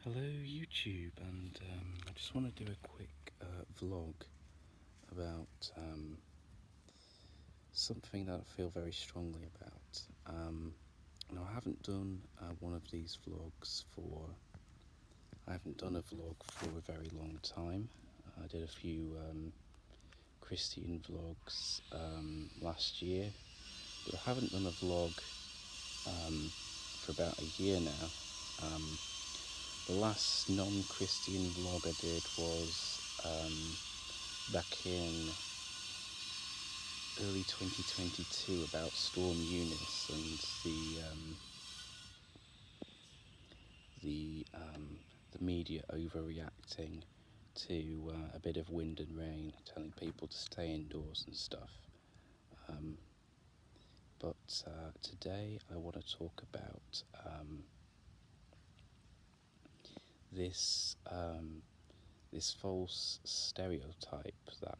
Hello YouTube, and I just want to do a quick vlog about something that I feel very strongly about. Now I haven't done one of these vlogs I haven't done a vlog for a very long time. I did a few Christian vlogs last year, but I haven't done a vlog for about a year now. The last non-Christian vlog I did was back in early 2022 about Storm Eunice and the media overreacting to a bit of wind and rain, telling people to stay indoors and stuff. But today I want to talk about this this false stereotype that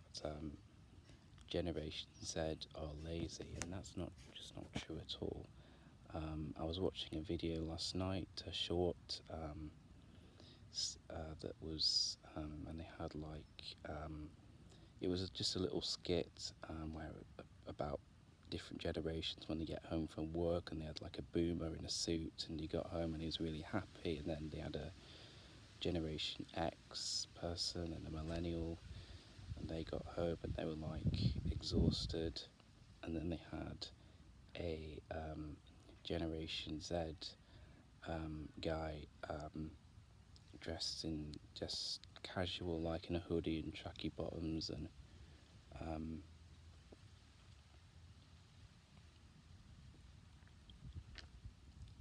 Generation Z are lazy, and that's not true at all. I was watching a video last night, a short that was, and they had it was just a little skit where about different generations when they get home from work, and they had like a boomer in a suit, and he got home and he was really happy, and then they had a Generation X person and a millennial, and they got home and they were like exhausted, and then they had a Generation Z guy dressed in just casual, like in a hoodie and tracky bottoms, um,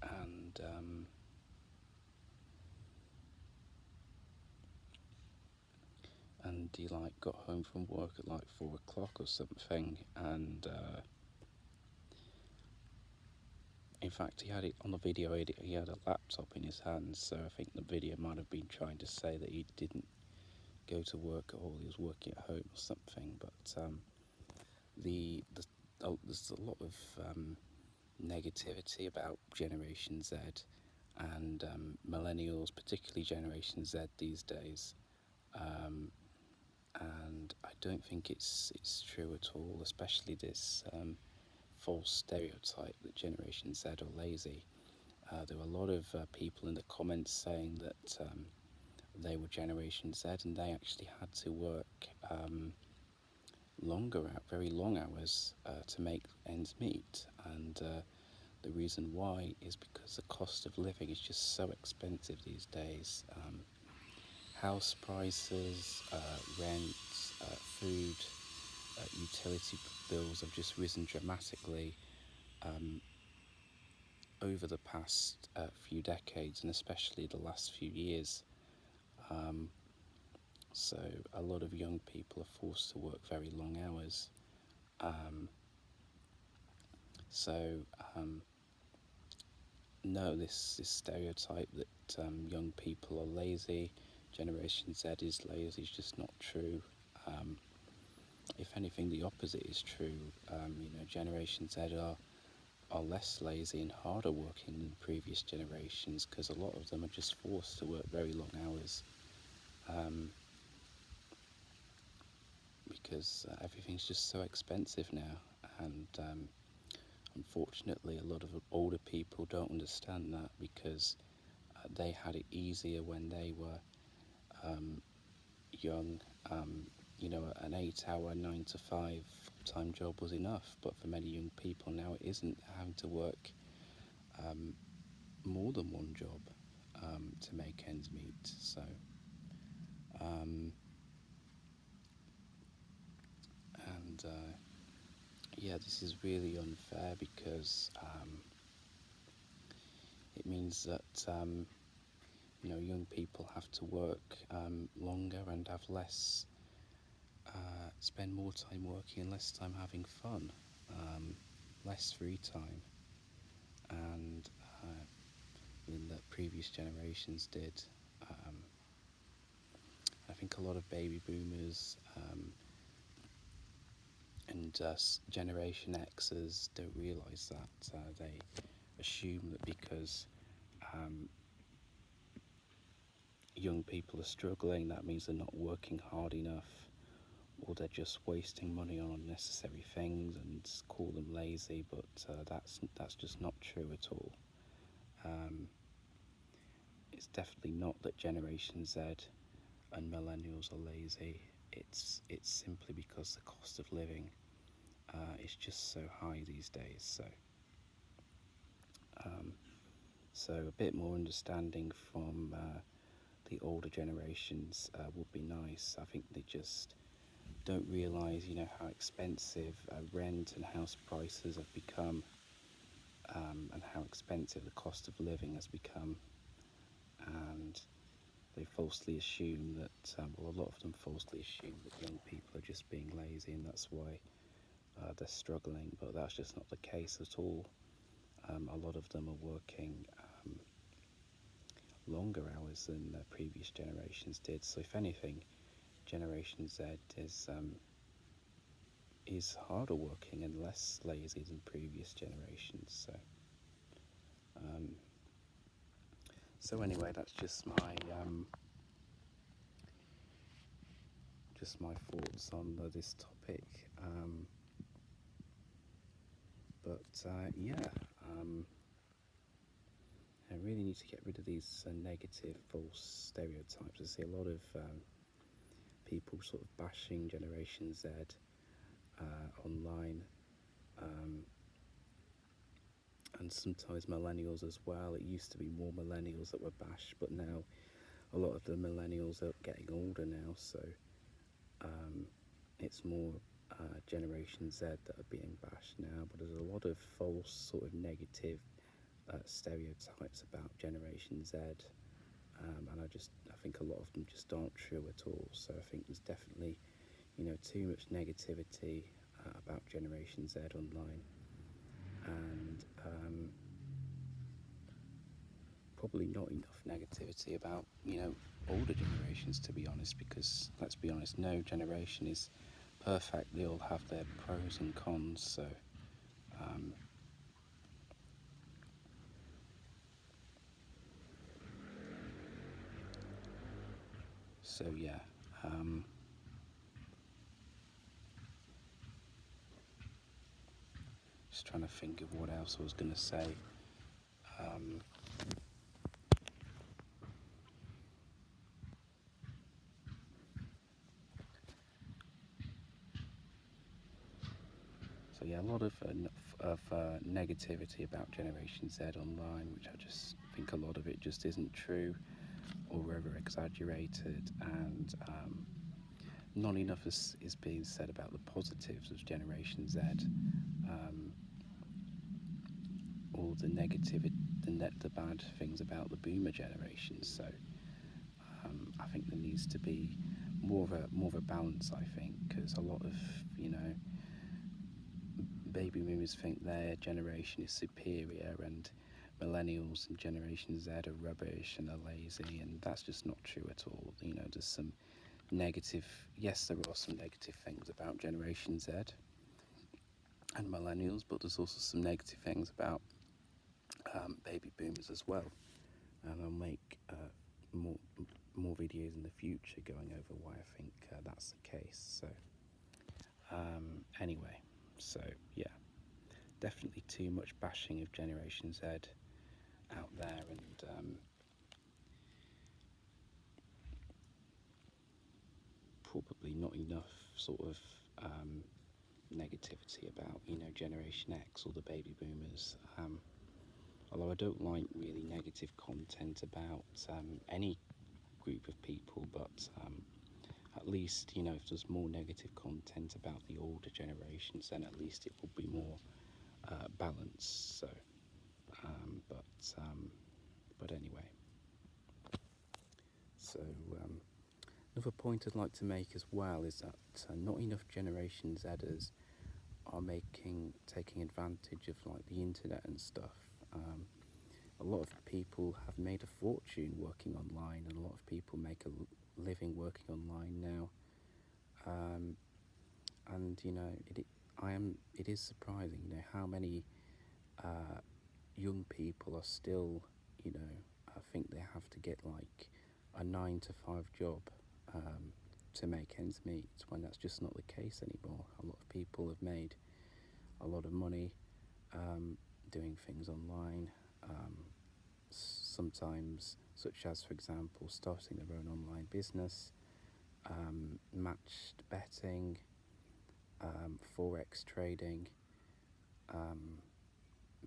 and and he like got home from work at like 4 o'clock or something, and in fact he had it on the video. He had a laptop in his hands, so I think the video might have been trying to say that he didn't go to work at all. He was working at home or something. But there's a lot of negativity about Generation Z and millennials, particularly Generation Z these days. And I don't think it's true at all, especially this false stereotype that Generation Z are lazy. There were a lot of people in the comments saying that they were Generation Z and they actually had to work very long hours to make ends meet. And the reason why is because the cost of living is just so expensive these days. House prices, rent, food, utility bills have just risen dramatically over the past few decades, and especially the last few years. So a lot of young people are forced to work very long hours. So no, this stereotype that young people are lazy, Generation Z is lazy, is just not true. If anything, the opposite is true. Generation Z are less lazy and harder working than previous generations, because a lot of them are just forced to work very long hours. Because everything's just so expensive now, and unfortunately a lot of older people don't understand that, because they had it easier when they were young. An 8-hour 9 to 5 full-time job was enough, but for many young people now it isn't. They're having to work more than one job to make ends meet. So and yeah, this is really unfair, because it means that young people have to work longer and have spend more time working and less time having fun, less free time, and than the previous generations did. I think a lot of baby boomers and Generation Xers don't realise that. They assume that because young people are struggling, that means they're not working hard enough, or they're just wasting money on unnecessary things and call them lazy, but that's just not true at all. It's definitely not that Generation Z and millennials are lazy. It's simply because the cost of living is just so high these days. So a bit more understanding from the older generations would be nice. I think they just don't realise, how expensive rent and house prices have become, and how expensive the cost of living has become. And they falsely assume that, a lot of them falsely assume that young people are just being lazy, and that's why they're struggling. But that's just not the case at all. A lot of them are working longer hours than previous generations did. So if anything, Generation Z is harder working and less lazy than previous generations. So anyway, that's just my thoughts on this topic. I really need to get rid of these negative, false stereotypes. I see a lot of people sort of bashing Generation Z online, and sometimes millennials as well. It used to be more millennials that were bashed, but now a lot of the millennials are getting older now, so it's more Generation Z that are being bashed now. But there's a lot of false, sort of negative stereotypes about Generation Z, and I think a lot of them just aren't true at all. So I think there's definitely, too much negativity about Generation Z online, and probably not enough negativity about, older generations, to be honest, because let's be honest, no generation is perfect. They all have their pros and cons. So yeah, just trying to think of what else I was going to say. So yeah, a lot of negativity about Generation Z online, which I just think a lot of it just isn't true or over exaggerated, and not enough is being said about the positives of Generation Z, or the negative, the bad things about the Boomer generation. So I think there needs to be more of a balance. I think, because a lot of baby boomers think their generation is superior, and millennials and Generation Z are rubbish and are lazy, and that's just not true at all. There's some negative, yes, there are some negative things about Generation Z and millennials, but there's also some negative things about baby boomers as well, and I'll make more videos in the future going over why I think that's the case. So anyway, so yeah, definitely too much bashing of Generation Z out there, and probably not enough sort of negativity about Generation X or the baby boomers. Although I don't like really negative content about any group of people, but at least if there's more negative content about the older generations, then at least it will be more balanced. So, but anyway. So another point I'd like to make as well is that not enough Generation Zers are taking advantage of like the internet and stuff. A lot of people have made a fortune working online, and a lot of people make a living working online now. And it is surprising, how many young people are still, I think they have to get like a 9 to 5 job to make ends meet, when that's just not the case anymore. A lot of people have made a lot of money doing things online, sometimes, such as, for example, starting their own online business, matched betting, forex trading,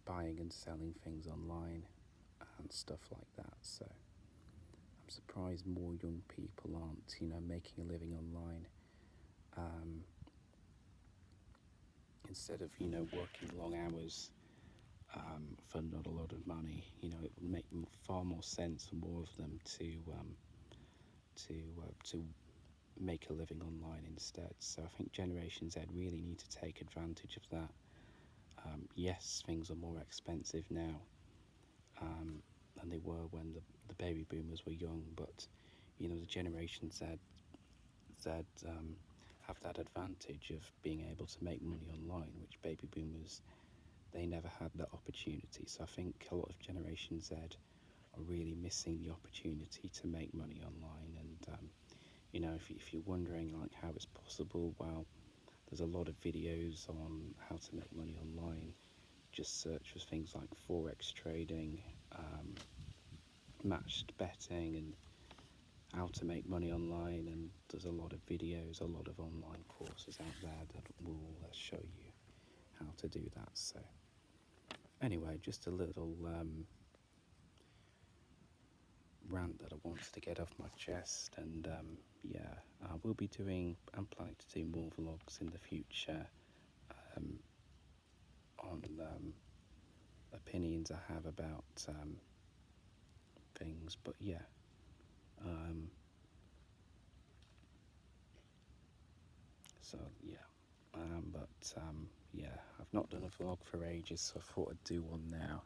buying and selling things online, and stuff like that. So I'm surprised more young people aren't, making a living online, instead of, working long hours for not a lot of money. It would make far more sense for more of them to make a living online instead. So I think Generation Z really need to take advantage of that. Yes, things are more expensive now than they were when the baby boomers were young, but the Generation Z have that advantage of being able to make money online, which baby boomers, they never had that opportunity. So I think a lot of Generation Z are really missing the opportunity to make money online. And if you're wondering like how it's possible, well, there's a lot of videos on how to make money online. Just search for things like forex trading, matched betting, and how to make money online. And there's a lot of videos, a lot of online courses out there that will show you how to do that. So anyway, just a little rant that I wanted to get off my chest. And I'm planning to do more vlogs in the future on opinions I have about things. But I've not done a vlog for ages, so I thought I'd do one now.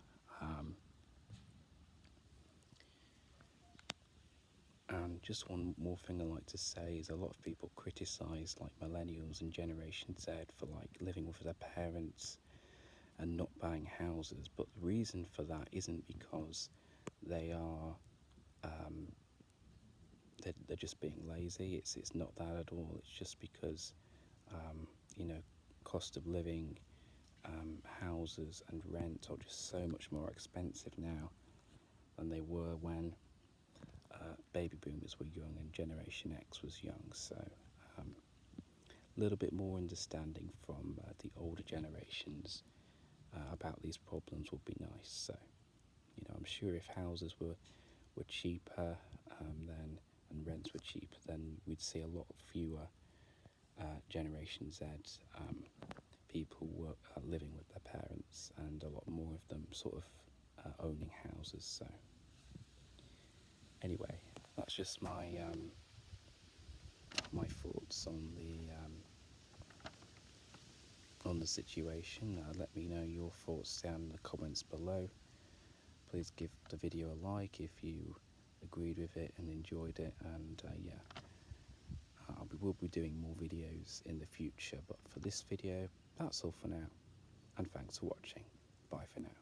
And just one more thing I like to say is a lot of people criticise like millennials and Generation Z for like living with their parents and not buying houses, but the reason for that isn't because they are they're just being lazy. It's not that at all. It's just because cost of living, houses and rent are just so much more expensive now than they were when baby boomers were young and Generation X was young. So a little bit more understanding from the older generations about these problems would be nice. So I'm sure if houses were cheaper then, and rents were cheaper, then we'd see a lot fewer Generation Z people were living with their parents, and a lot more of them sort of owning houses. So anyway, that's just my thoughts on the situation. Let me know your thoughts down in the comments below. Please give the video a like if you agreed with it and enjoyed it. And we will be doing more videos in the future, but for this video, that's all for now, and thanks for watching. Bye for now.